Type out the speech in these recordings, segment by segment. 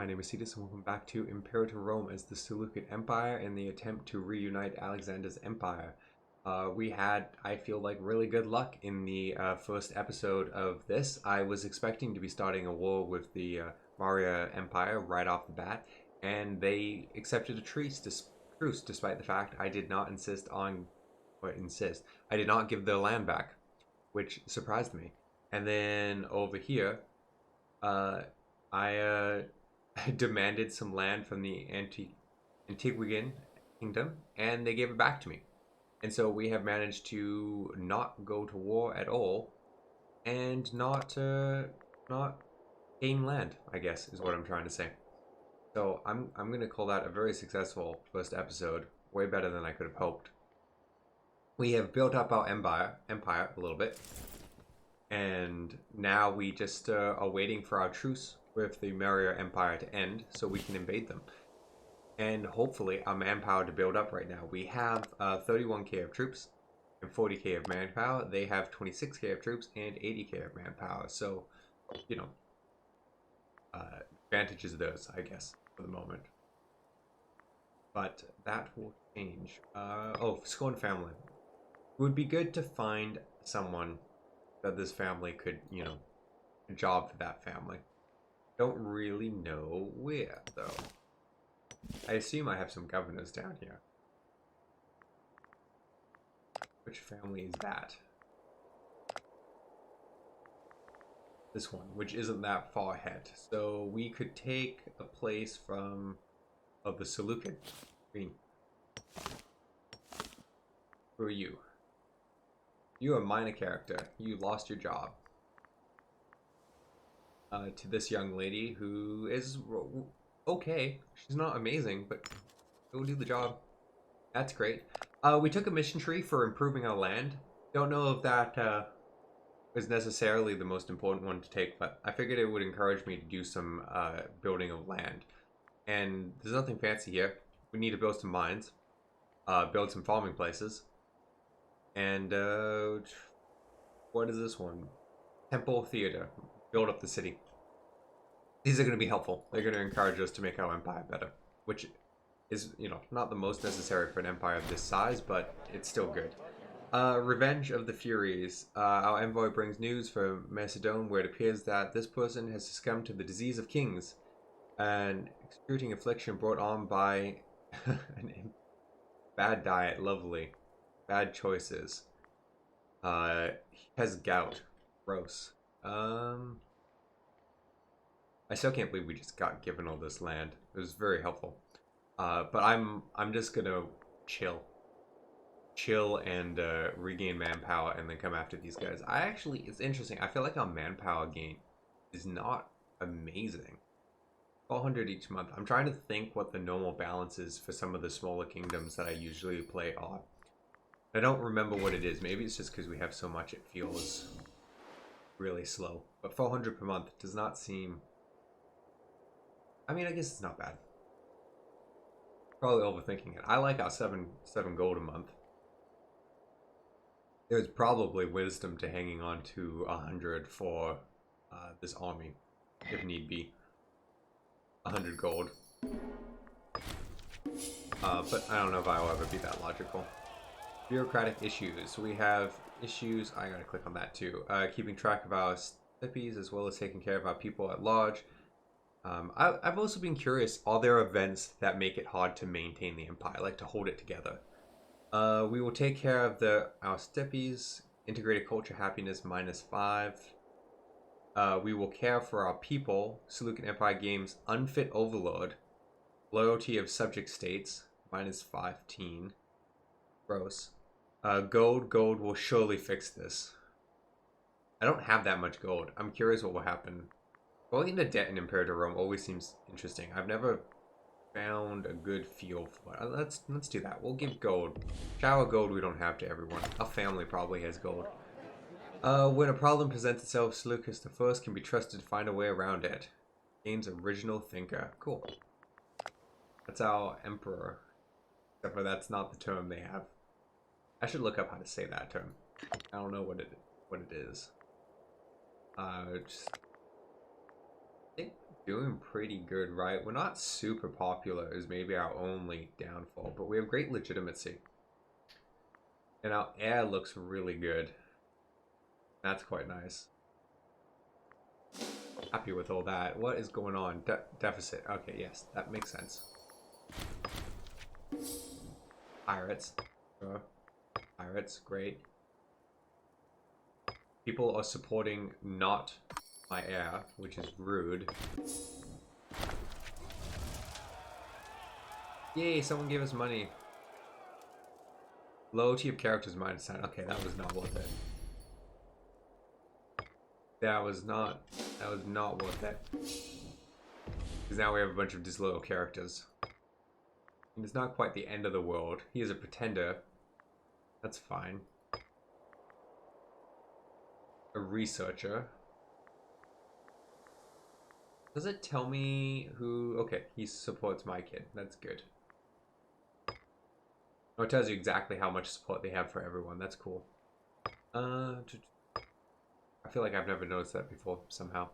my name is Cetus and welcome back to Imperator Rome as the Seleukid Empire in the attempt to reunite Alexander's empire. We had, I feel like, really good luck in the first episode of this. I was expecting to be starting a war with the Maurya Empire right off the bat, and they accepted a truce despite the fact I did not I did not give their land back, which surprised me. And then over here, I demanded some land from the Antiguan kingdom, and they gave it back to me. And so we have managed to not go to war at all, and not gain land, I guess, is what I'm trying to say. So I'm gonna call that a very successful first episode, way better than I could have hoped. We have built up our empire a little bit, and now we just are waiting for our truce with the Maurya Empire to end so we can invade them. And hopefully our manpower to build up right now. We have 31k of troops and 40k of manpower. They have 26k of troops and 80k of manpower. So, you know, advantages of those, I guess, for the moment. But that will change. Oh, Scorn family. It would be good to find someone that this family could, you know, a job for that family. Don't really know where, though. I assume I have some governors down here. Which family is that? This one, which isn't that far ahead. So we could take a place from the Seleukid Queen. Who are you? You're a minor character. You lost your job. To this young lady who is okay. She's not amazing, but she'll do the job. That's great. We took a mission tree for improving our land. Don't know if that is necessarily the most important one to take, but I figured it would encourage me to do some building of land. And there's nothing fancy here. We need to build some mines, build some farming places, and what is this one? Temple Theater. Build up the city. These are going to be helpful. They're going to encourage us to make our empire better, which is, you know, not the most necessary for an empire of this size, but it's still good. Revenge of the Furies. Our envoy brings news from Macedon, where it appears that this person has succumbed to the disease of kings, an excruciating affliction brought on by bad diet. Lovely. Bad choices. He has gout. Gross. I still can't believe we just got given all this land. It was very helpful. But I'm just gonna chill and regain manpower and then come after these guys. It's interesting. I feel like our manpower gain is not amazing. 400 each month. I'm trying to think what the normal balance is for some of the smaller kingdoms that I usually play on. I don't remember what it is. Maybe it's just because we have so much it feels really slow. But 400 per month does not seem... I mean, I guess it's not bad. Probably overthinking it. I like our 7 gold a month. There's probably wisdom to hanging on to 100 for this army, if need be. 100 gold. But I don't know if I'll ever be that logical. Bureaucratic issues. We have issues, I gotta click on that too. Keeping track of our stippies as well as taking care of our people at large. I've also been curious, are there events that make it hard to maintain the empire, like to hold it together? We will take care of our stippies, integrated culture happiness -5. We will care for our people, Seleukid Empire games unfit overlord, loyalty of subject states, -15. Gross. Gold will surely fix this. I don't have that much gold. I'm curious what will happen. Going into debt in Imperator Rome always seems interesting. I've never found a good feel for it. Let's do that. We'll give gold. Shower gold we don't have to everyone. Our family probably has gold. When a problem presents itself, Seleukid the First can be trusted to find a way around it. Gains original thinker. Cool. That's our emperor. Except for that's not the term they have. I should look up how to say that term. I don't know what it is. Just doing pretty good, right? We're not super popular is maybe our only downfall, but we have great legitimacy. And our air looks really good. That's quite nice. Happy with all that. What is going on? Deficit. Okay, yes, that makes sense. Pirates. Pirates, great. People are supporting not my air, which is rude. Yay, someone gave us money. Loyalty of characters -10. Okay, that was not worth it. That was not worth it. Because now we have a bunch of disloyal characters. And it's not quite the end of the world. He is a pretender. That's fine. A researcher. Does it tell me who... Okay, he supports my kid. That's good. Oh, it tells you exactly how much support they have for everyone. That's cool. I feel like I've never noticed that before, somehow.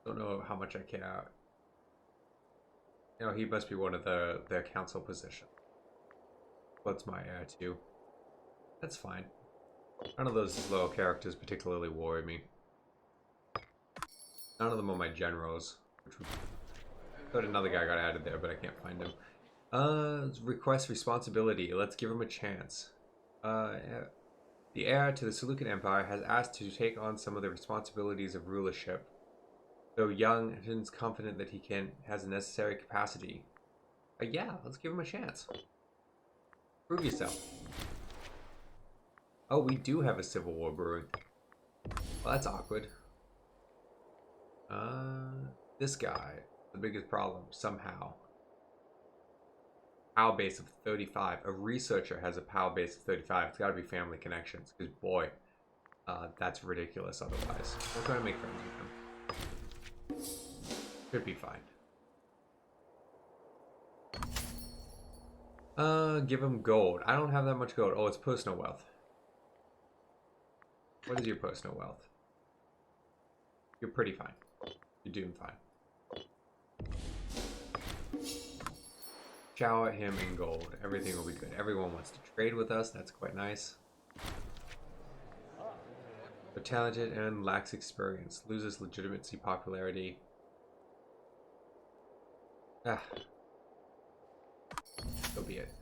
Don't know how much I care. You know, he must be one of their council position. What's my heir too? That's fine. None of those low characters particularly worry me. None of them are my generals. Thought another guy got added there, but I can't find him. Request responsibility. Let's give him a chance. The heir to the Seleukid Empire has asked to take on some of the responsibilities of rulership. Though young, and is confident that he has the necessary capacity. Yeah, let's give him a chance. Prove yourself. Oh, we do have a civil war brewing. Well, that's awkward. This guy, the biggest problem, somehow. Power base of 35. A researcher has a power base of 35. It's gotta be family connections, because boy, that's ridiculous otherwise. We're trying to make friends with him. Should be fine. Give him gold. I don't have that much gold. Oh, it's personal wealth. What is your personal wealth? You're pretty fine. You're doing fine. Shower him in gold. Everything will be good. Everyone wants to trade with us. That's quite nice. They're talented and lacks experience. Loses legitimacy, popularity. So be it.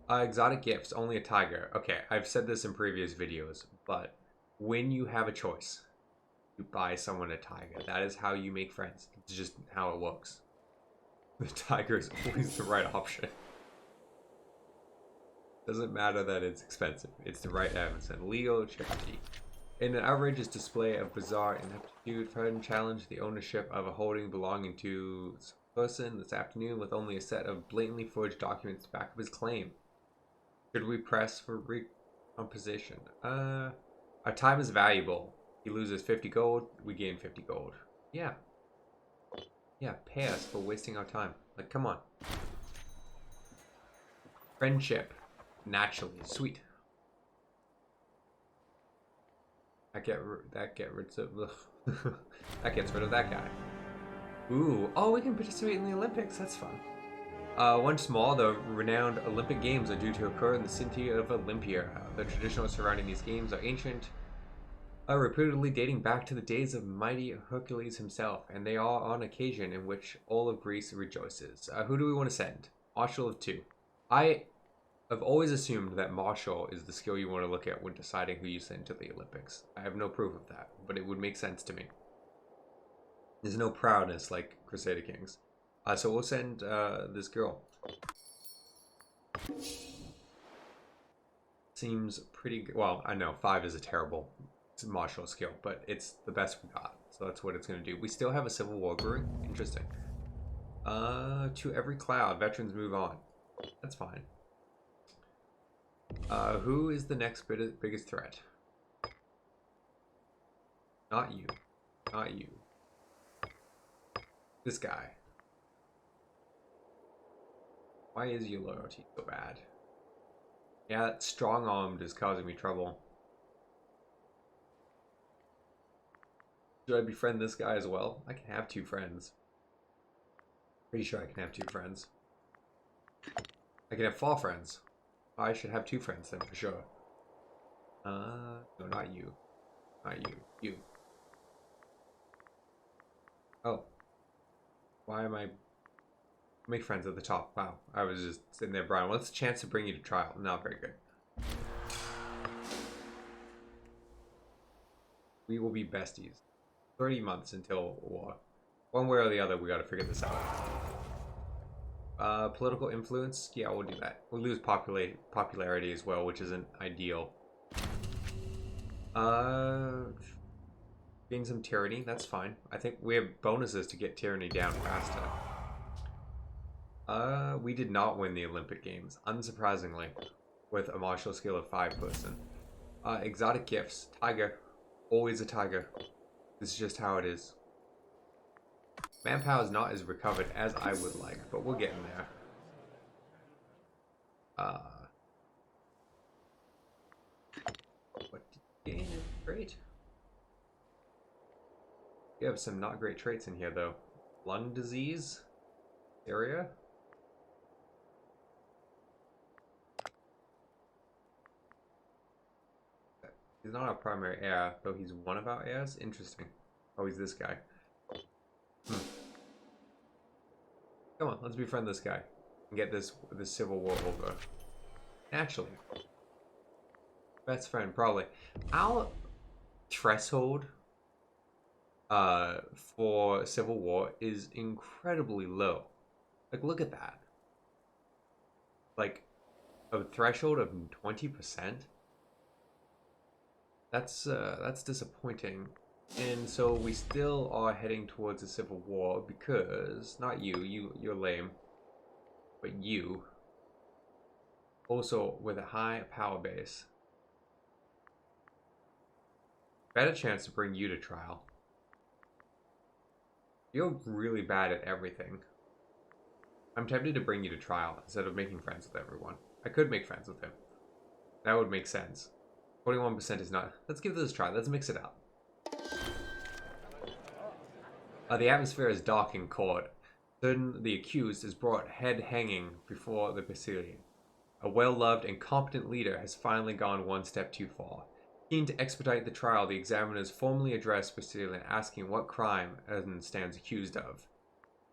Exotic gifts. Only a tiger. Okay, I've said this in previous videos, but when you have a choice, you buy someone a tiger. That is how you make friends. It's just how it works. The tiger is always the right option. Doesn't matter that it's expensive. It's the right answer. Legal charity. In an outrageous display of bizarre ineptitude, Fred challenged the ownership of a holding belonging to some person this afternoon with only a set of blatantly forged documents to back up his claim. Should we press for recomposition? Our time is valuable. He loses 50 gold, we gain 50 gold. Yeah. Yeah, pay us for wasting our time. Like, come on. Friendship. Naturally. Sweet. That gets rid of that guy. Ooh. Oh, we can participate in the Olympics. That's fun. Once more, the renowned Olympic Games are due to occur in the city of Olympia. The traditions surrounding these games are ancient, reputedly dating back to the days of mighty Hercules himself, and they are on occasion in which all of Greece rejoices. Who do we want to send? Marshal of 2. I have always assumed that Marshal is the skill you want to look at when deciding who you send to the Olympics. I have no proof of that, but it would make sense to me. There's no proudness like Crusader Kings. So we'll send this girl. Seems pretty good. Well, I know 5 is a terrible martial skill, but it's the best we got. So that's what it's going to do. We still have a civil war brewing. Interesting. To every cloud, veterans move on. That's fine. Who is the next biggest threat? Not you. Not you. This guy. Why is your loyalty so bad? Yeah, that strong-armed is causing me trouble. Should I befriend this guy as well? I can have 2 friends. Pretty sure I can have 2 friends. I can have 4 friends. I should have 2 friends then for sure. No, not you. Not you. You. Oh. Why am I... Make friends at the top. Wow. I was just sitting there, Brian. What's the chance to bring you to trial? Not very good. We will be besties. 30 months until war. One way or the other, we gotta figure this out. Political influence? Yeah, we'll do that. We'll lose popularity as well, which isn't ideal. Gain some tyranny, that's fine. I think we have bonuses to get tyranny down faster. We did not win the Olympic Games, unsurprisingly, with a martial skill of 5 person. Exotic gifts. Tiger. Always a tiger. This is just how it is. Manpower is not as recovered as I would like, but we're getting there. What did you gain? Great. You have some not great traits in here, though. Lung disease? Area? He's not our primary heir, though he's one of our heirs? Interesting. Oh, he's this guy. Come on, let's befriend this guy. And get this civil war over. Naturally. Best friend, probably. Our threshold for civil war is incredibly low. Like, look at that. Like, a threshold of 20%? That's disappointing. And so we still are heading towards a civil war because, not you're lame, but you, also with a high power base. Better chance to bring you to trial. You're really bad at everything. I'm tempted to bring you to trial instead of making friends with everyone. I could make friends with him. That would make sense. 21% is not... Let's give this a try. Let's mix it up. The atmosphere is dark in court. Soon the accused is brought head hanging before the Bastilian. A well-loved and competent leader has finally gone one step too far. Keen to expedite the trial, the examiners formally address Bastilian, asking what crime Eden stands accused of.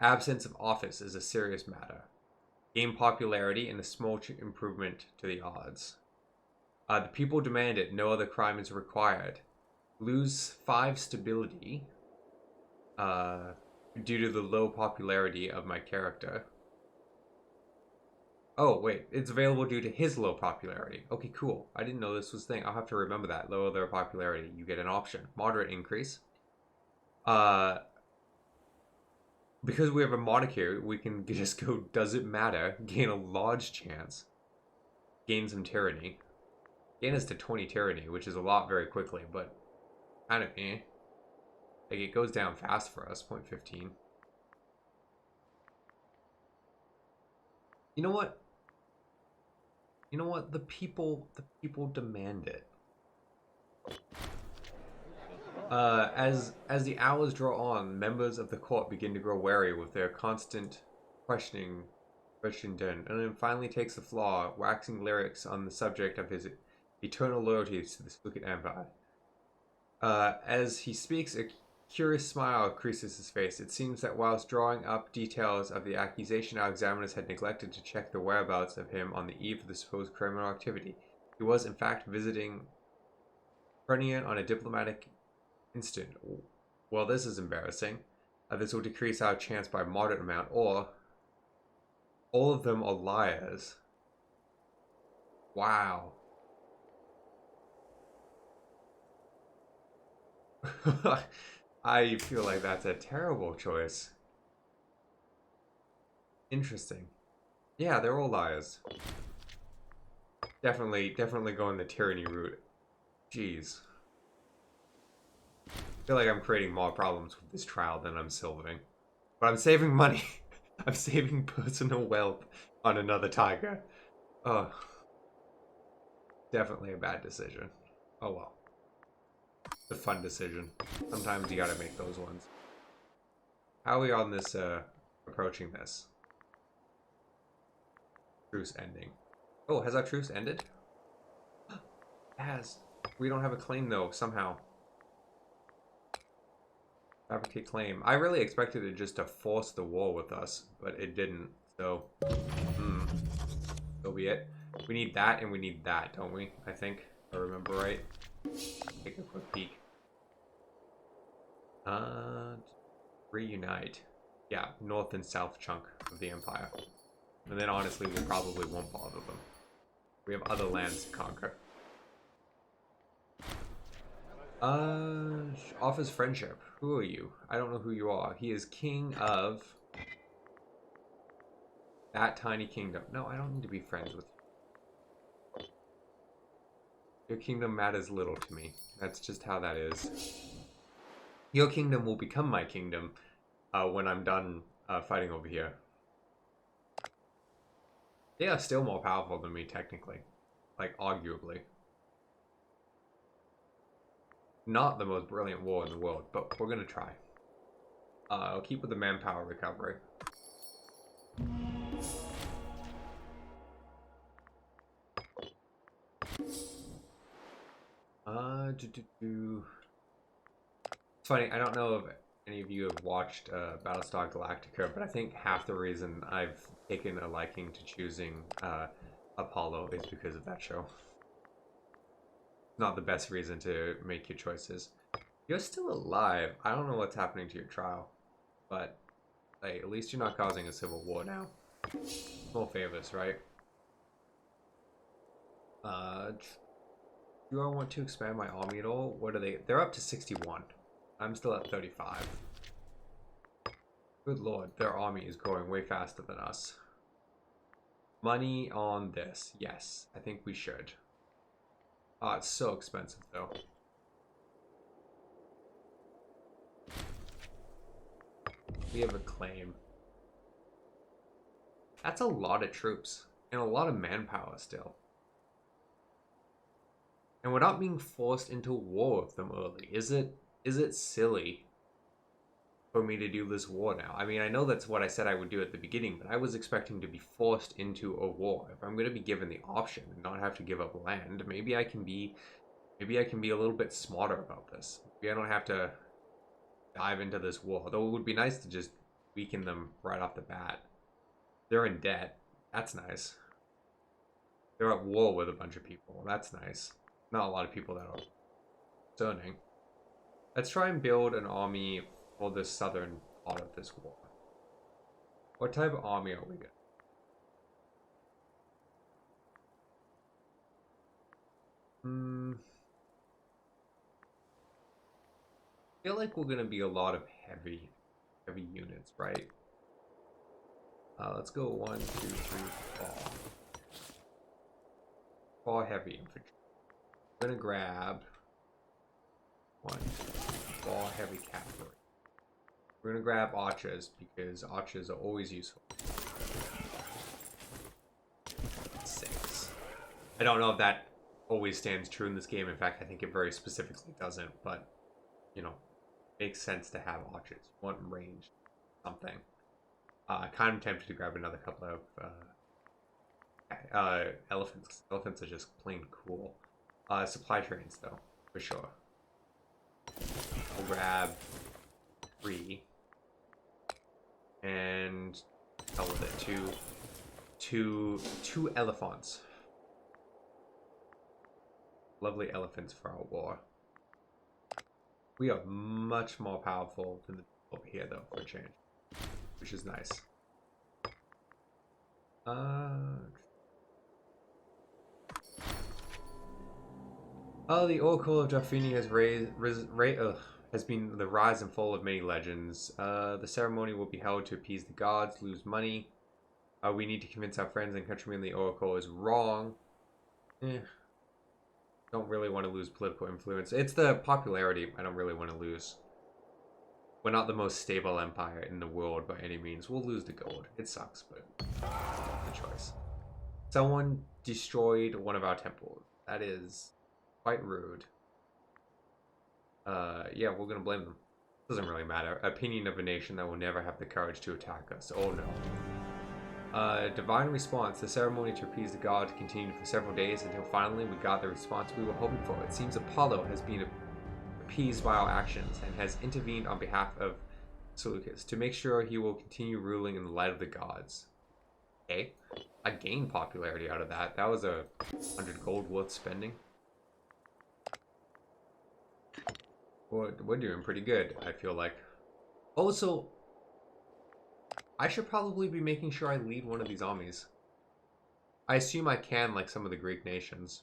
Absence of office is a serious matter. Gain popularity and a small improvement to the odds. The people demand it. No other crime is required. Lose 5 stability due to the low popularity of my character. Oh, wait. It's available due to his low popularity. Okay, cool. I didn't know this was a thing. I'll have to remember that. Lower their popularity. You get an option. Moderate increase. Because we have a monarchy, we can just go, does it matter? Gain a large chance. Gain some tyranny. Gain us to 20 tyranny, which is a lot very quickly, but kind of eh. Like, it goes down fast for us, 0.15. You know what? You know what? The people demand it. As the hours draw on, members of the court begin to grow wary with their constant questioning and then finally takes the floor, waxing lyrics on the subject of his eternal loyalties to the Seleukid Empire. As he speaks, a curious smile creases his face. It seems that whilst drawing up details of the accusation, our examiners had neglected to check the whereabouts of him on the eve of the supposed criminal activity. He was, in fact, visiting Prunian on a diplomatic instant. Well, this is embarrassing. This will decrease our chance by a moderate amount, or all of them are liars. Wow. I feel like that's a terrible choice. Interesting. Yeah, they're all liars. Definitely going the tyranny route. Jeez. I feel like I'm creating more problems with this trial than I'm solving. But I'm saving money. I'm saving personal wealth on another tiger. Oh. Definitely a bad decision. Oh well. the fun decision. Sometimes you gotta make those ones. How are we on this, approaching this? Truce ending. Oh, has our truce ended? It has. We don't have a claim, though, somehow. Fabricate claim. I really expected it just to force the war with us, but it didn't, so... So be it. We need that, and we need that, don't we? I think. If I remember right. Take a quick peek. Reunite. Yeah, north and south chunk of the Empire. And then honestly, we probably won't bother them. We have other lands to conquer. Offers friendship. Who are you? I don't know who you are. He is king of that tiny kingdom. No, I don't need to be friends with you. Your kingdom matters little to me. That's just how that is. Your kingdom will become my kingdom when I'm done fighting over here. They are still more powerful than me, technically. Like, arguably. Not the most brilliant war in the world, but we're gonna try. I'll keep with the manpower recovery. It's funny, I don't know if any of you have watched Battlestar Galactica, but I think half the reason I've taken a liking to choosing Apollo is because of that show. Not the best reason to make your choices. You're still alive. I don't know what's happening to your trial, but hey, at least you're not causing a civil war now. Small favors, right? Do I want to expand my army at all? What are they? They're up to 61. I'm still at 35. Good lord, their army is growing way faster than us. Money on this. Yes, I think we should. Oh, it's so expensive, though. We have a claim. That's a lot of troops. And a lot of manpower still. And we're not being forced into war with them early. Is it silly for me to do this war now? I mean, I know that's what I said I would do at the beginning, but I was expecting to be forced into a war. If I'm going to be given the option and not have to give up land, maybe I can be a little bit smarter about this. Maybe I don't have to dive into this war. Although it would be nice to just weaken them right off the bat. They're in debt. That's nice. They're at war with a bunch of people. That's nice. Not a lot of people that are concerning. Let's try and build an army for the southern part of this war. What type of army are we getting? I feel like we're gonna be a lot of heavy units, right? Let's go 1, 2, 3, 4. 4 heavy infantry. I'm gonna grab 1, 4 heavy cavalry. We're gonna grab archers because archers are always useful. 6. I don't know if that always stands true in this game. In fact, I think it very specifically doesn't, but you know, makes sense to have archers. You want range, something. Kind of tempted to grab another couple of elephants. Elephants are just plain cool. Supply trains, though, for sure. I'll grab 3. And hell with it, two elephants. Lovely elephants for our war. We are much more powerful than the people over here, though, for a change, which is nice. Oh, the Oracle of Jafini has been the rise and fall of many legends. The ceremony will be held to appease the gods, lose money. We need to convince our friends and countrymen the Oracle is wrong. Don't really want to lose political influence. It's the popularity I don't really want to lose. We're not the most stable empire in the world by any means. We'll lose the gold. It sucks, but the choice. Someone destroyed one of our temples. That is quite rude. Yeah, we're gonna blame them. Doesn't really matter. Opinion of a nation that will never have the courage to attack us. Oh no. Divine response. The ceremony to appease the god continued for several days until finally we got the response we were hoping for. It seems Apollo has been appeased by our actions and has intervened on behalf of Seleukid to make sure he will continue ruling in the light of the gods. Okay. I gained popularity out of that. That was 100 gold worth spending. We're doing pretty good, I feel like. Also, I should probably be making sure I lead one of these armies. I assume I can, like some of the Greek nations.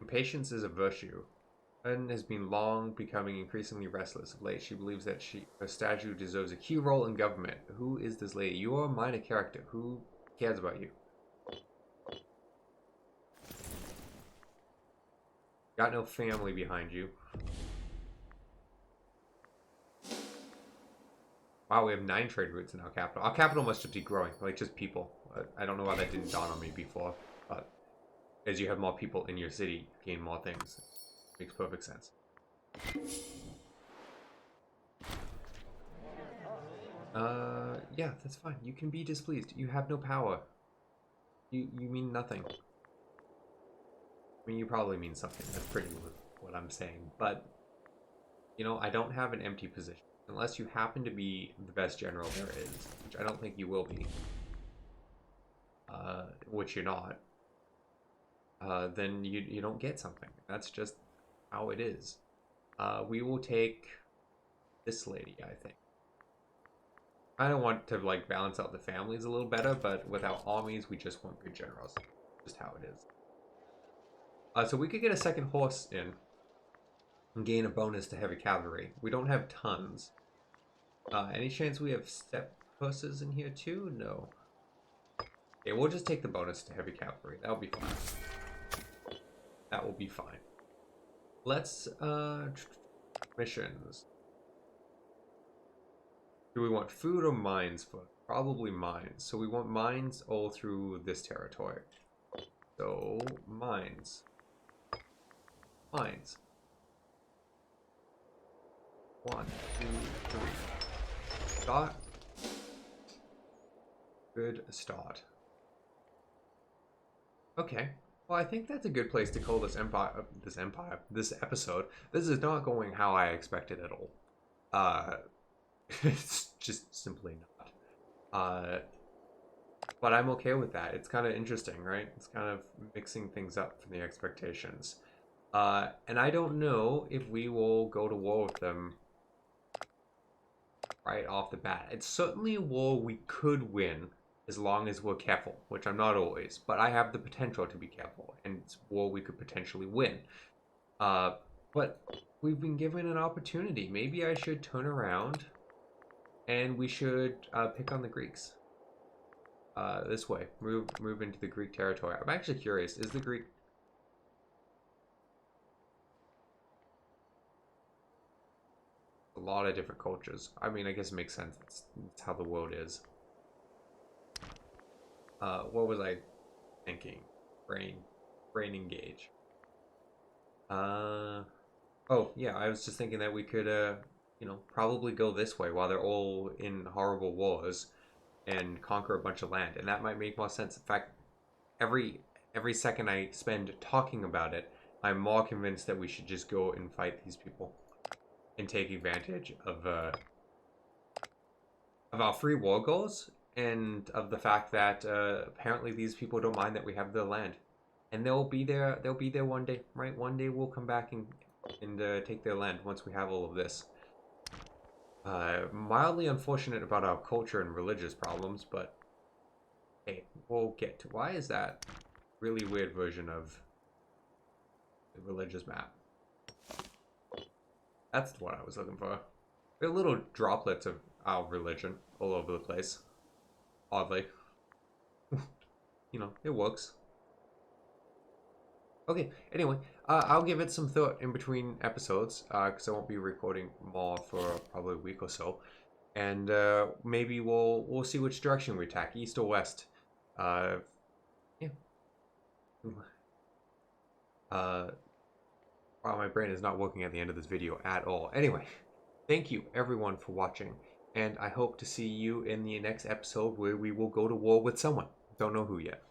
Impatience is a virtue. Ren has been long becoming increasingly restless of late. She believes that her statue deserves a key role in government. Who is this lady? You are a minor character. Who cares about you? Got no family behind you. Wow, we have 9 trade routes in our capital. Our capital must just be growing, like just people. I don't know why that didn't dawn on me before, but as you have more people in your city, you gain more things. Makes perfect sense. Yeah, that's fine. You can be displeased. You have no power. You mean nothing. I mean, you probably mean something. That's pretty what I'm saying. But, you know, I don't have an empty position. Unless you happen to be the best general there is, which I don't think you will be. Which you're not. Then you don't get something. That's just how it is. We will take this lady, I think. I don't want to like balance out the families a little better, but without armies, we just want good generals. Just how it is. So we could get a second horse in and gain a bonus to heavy cavalry. We don't have tons. Any chance we have step horses in here too? No. Okay, we'll just take the bonus to heavy cavalry. That'll be fine. That will be fine. Let's, missions. Do we want food or mines for? Probably mines. So we want mines all through this territory. So, mines. Mines. 1, 2, 3. Start. Good start. Okay. Well, I think that's a good place to call this this episode. This is not going how I expected at all. It's just simply not. But I'm okay with that. It's kind of interesting, right? It's kind of mixing things up from the expectations. And I don't know if we will go to war with them right off the bat. It's certainly a war we could win as long as we're careful, which I'm not always, but I have the potential to be careful, and it's a war we could potentially win. But we've been given an opportunity. Maybe I should turn around and we should pick on the Greeks. This way. Move into the Greek territory. I'm actually curious, is the Greek... A lot of different cultures. I mean, I guess it makes sense. It's how the world is. What was I thinking? Brain engage. Oh, yeah, I was just thinking that we could, you know, probably go this way while they're all in horrible wars and conquer a bunch of land. And that might make more sense. In fact, every second I spend talking about it, I'm more convinced that we should just go and fight these people and take advantage of our free war goals and of the fact that apparently these people don't mind that we have the land, and they'll be there one day, right? One day we'll come back and take their land once we have all of this. Mildly unfortunate about our culture and religious problems, but hey, we'll get to... Why is that really weird version of the religious map? That's what I was looking for. There are little droplets of our religion all over the place. Oddly. You know, it works. Okay, anyway, I'll give it some thought in between episodes, because I won't be recording more for probably a week or so. And maybe we'll see which direction we attack, east or west. Yeah. Wow, my brain is not working at the end of this video at all. Anyway, thank you everyone for watching, and I hope to see you in the next episode where we will go to war with someone. Don't know who yet.